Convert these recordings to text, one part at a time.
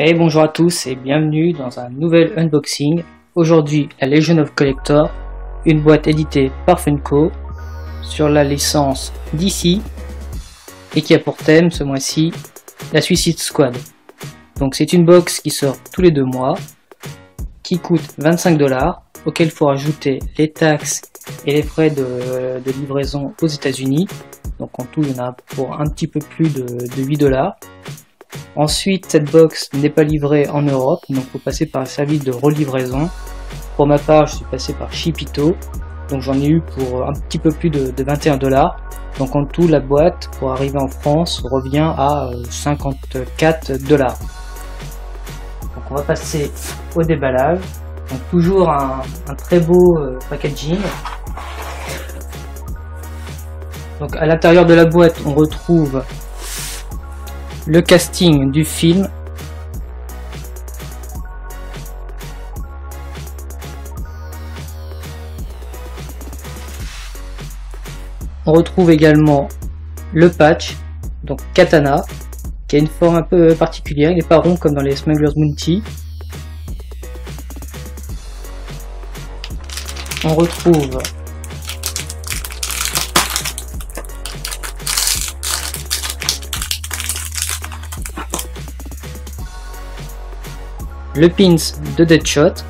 Hey, bonjour à tous et bienvenue dans un nouvel unboxing. Aujourd'hui, la Legion of Collector, une boîte éditée par Funko sur la licence DC et qui a pour thème ce mois-ci la Suicide Squad. Donc c'est une box qui sort tous les 2 mois, qui coûte 25 $, auquel il faut rajouter les taxes et les frais de livraison aux États-Unis. Donc en tout, il y en a pour un petit peu plus de 8 $. Ensuite, cette box n'est pas livrée en Europe, donc il faut passer par un service de relivraison. Pour ma part, je suis passé par Shipito, donc j'en ai eu pour un petit peu plus de 21 $. Donc en tout, la boîte, pour arriver en France, revient à 54 $. Donc on va passer au déballage. Donc toujours un très beau packaging. Donc à l'intérieur de la boîte, on retrouve le casting du film, on retrouve également le patch, donc Katana, qui a une forme un peu particulière, il n'est pas rond comme dans les Smuggler's Bounty. On retrouve le pins de Deadshot,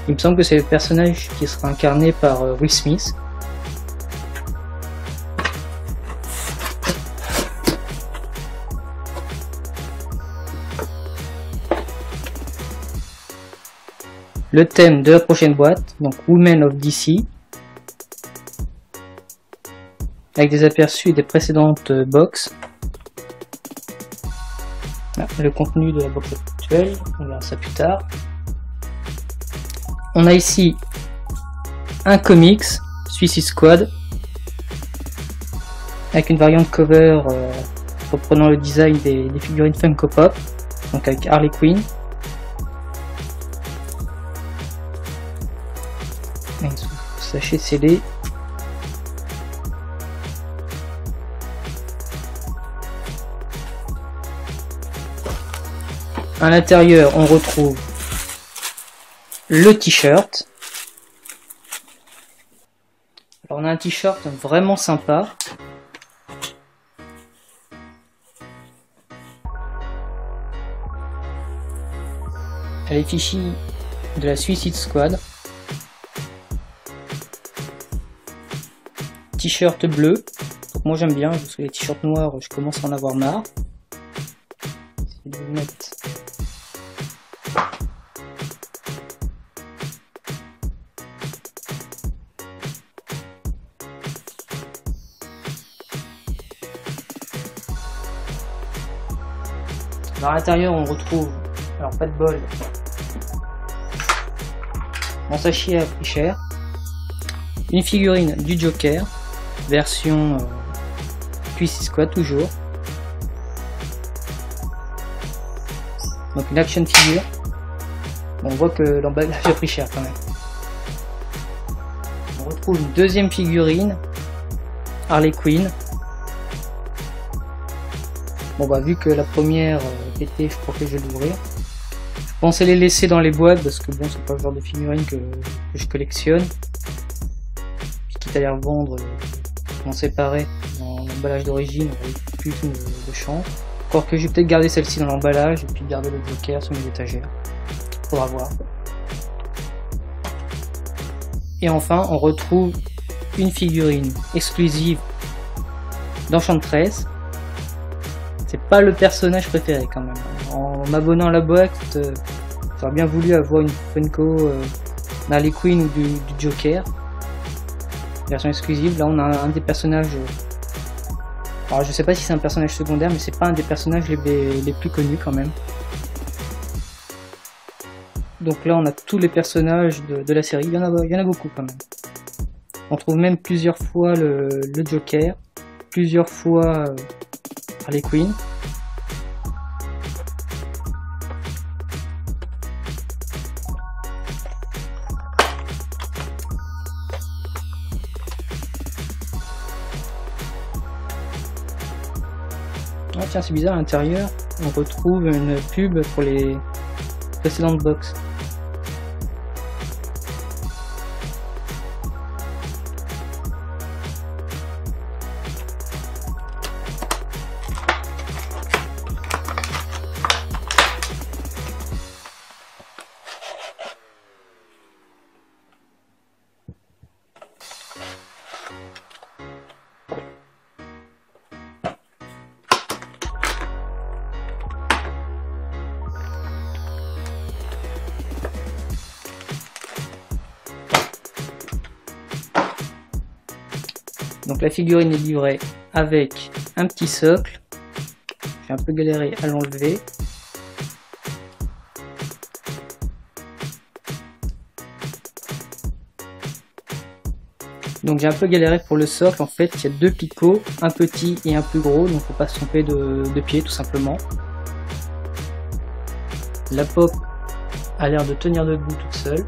il me semble que c'est le personnage qui sera incarné par Will Smith. Le thème de la prochaine boîte, donc Women of DC, avec des aperçus des précédentes box. Le contenu de la box actuelle, on verra ça plus tard. On a ici un comics, Suicide Squad, avec une variante cover reprenant le design des figurines Funko Pop, donc avec Harley Quinn. Sachet scellé. À l'intérieur, on retrouve le t-shirt. Alors on a un t-shirt vraiment sympa. À l'effigie de la Suicide Squad. T-shirt bleu. Donc moi j'aime bien, parce que les t-shirts noirs, je commence à en avoir marre. Essayer de vous mettre. À l'intérieur, on retrouve, alors pas de bol, mon sachet a pris cher, une figurine du Joker, version Suicide Squad toujours, donc une action figure. Bon, on voit que l'emballage a pris cher quand même. On retrouve une deuxième figurine, Harley Quinn. Bon bah vu que la première était, je crois que je vais l'ouvrir. Je pensais les laisser dans les boîtes parce que bon, c'est pas le genre de figurine que je collectionne. Puis quitte à les revendre, en séparer dans l'emballage d'origine, on aurait plus de chance. Encore que je vais peut-être garder celle-ci dans l'emballage et puis garder le Joker sur mes étagères. Faudra voir. Et enfin, on retrouve une figurine exclusive d'Enchantress. C'est pas le personnage préféré quand même. En m'abonnant à la boîte, j'aurais bien voulu avoir une Funko d'Harley Quinn ou du Joker. Version exclusive. Là on a un des personnages. Alors je sais pas si c'est un personnage secondaire, mais c'est pas un des personnages les plus connus quand même. Donc là on a tous les personnages de la série. Il y en a beaucoup quand même. On trouve même plusieurs fois le Joker, plusieurs fois Harley Quinn. Ah tiens, c'est bizarre, à l'intérieur, on retrouve une pub pour les précédentes box. Donc la figurine est livrée avec un petit socle. J'ai un peu galéré à l'enlever. Donc j'ai un peu galéré pour le socle. En fait, il y a deux picots, un petit et un plus gros, donc faut pas se tromper de pied tout simplement. La pop a l'air de tenir debout toute seule.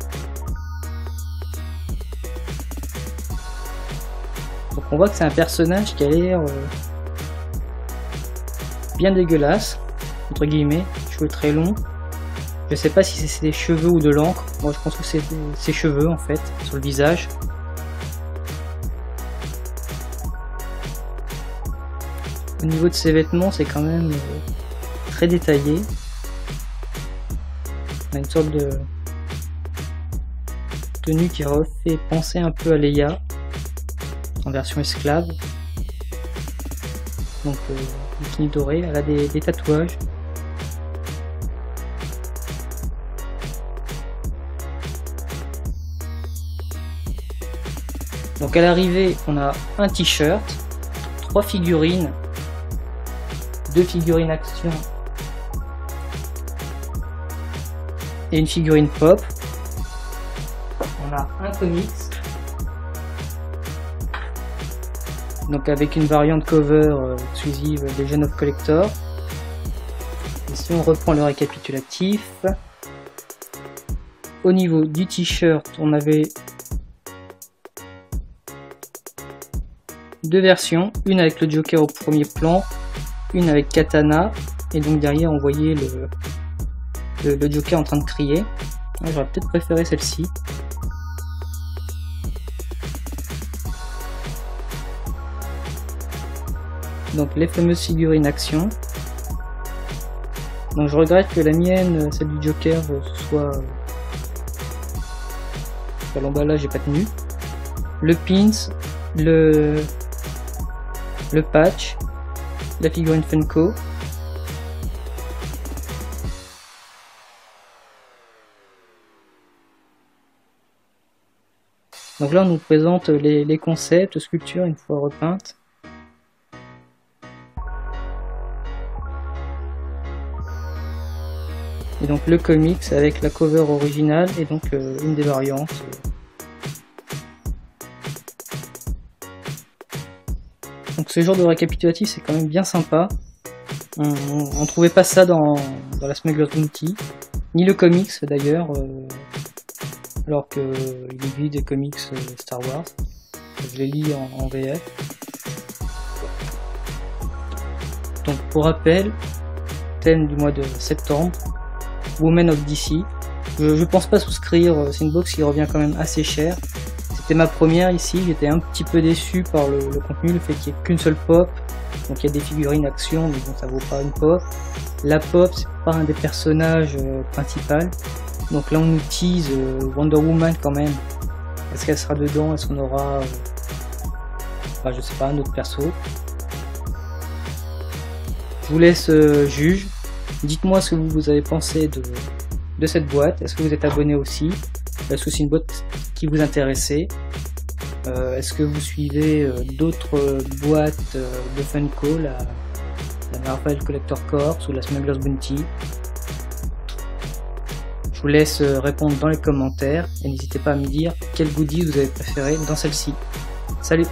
Donc on voit que c'est un personnage qui a l'air bien dégueulasse, entre guillemets, cheveux très longs. Je sais pas si c'est des cheveux ou de l'encre. Moi je pense que c'est ses cheveux en fait, sur le visage. Au niveau de ses vêtements, c'est quand même très détaillé. On a une sorte de tenue qui refait penser un peu à Leia, en version esclave. Donc bikini doré, elle a des tatouages. Donc à l'arrivée, on a un t-shirt, 3 figurines, 2 figurines action et une figurine pop. On a un comics, donc avec une variante cover exclusive Legion of Collector. Et si on reprend le récapitulatif, au niveau du t-shirt, on avait deux versions, une avec le Joker au premier plan, une avec Katana, et donc derrière on voyait le Joker en train de crier. J'aurais peut-être préféré celle-ci. Donc les fameuses figurines action. Donc je regrette que la mienne, celle du Joker, soit l'emballage n'est pas tenu. Le pins, le patch, la figurine Funko. Donc là on nous présente les concepts, sculptures une fois repeintes. Et donc le comics avec la cover originale et donc une des variantes. Donc ce genre de récapitulatif c'est quand même bien sympa. On trouvait pas ça dans la Smuggler's Bounty, ni le comics d'ailleurs, alors que il existe des comics Star Wars. Je les lis en VF. Donc pour rappel, thème du mois de septembre, Women of DC. Je pense pas souscrire, c'est une box qui revient quand même assez cher. C'était ma première ici, j'étais un petit peu déçu par le contenu, le fait qu'il n'y ait qu'une seule pop. Donc il y a des figurines action, mais bon ça vaut pas une pop. La pop c'est pas un des personnages principaux. Donc là on nous tease Wonder Woman quand même. Est-ce qu'elle sera dedans? Est-ce qu'on aura je sais pas, un autre perso? Je vous laisse juge. Dites-moi ce que vous avez pensé de cette boîte. Est-ce que vous êtes abonné aussi? Est-ce que c'est une boîte qui vous intéressait? Est-ce que vous suivez d'autres boîtes de Funko, la Marvel Collector Corps ou la Smuggler's Bounty? Je vous laisse répondre dans les commentaires et n'hésitez pas à me dire quel goodies vous avez préféré dans celle-ci. Salut!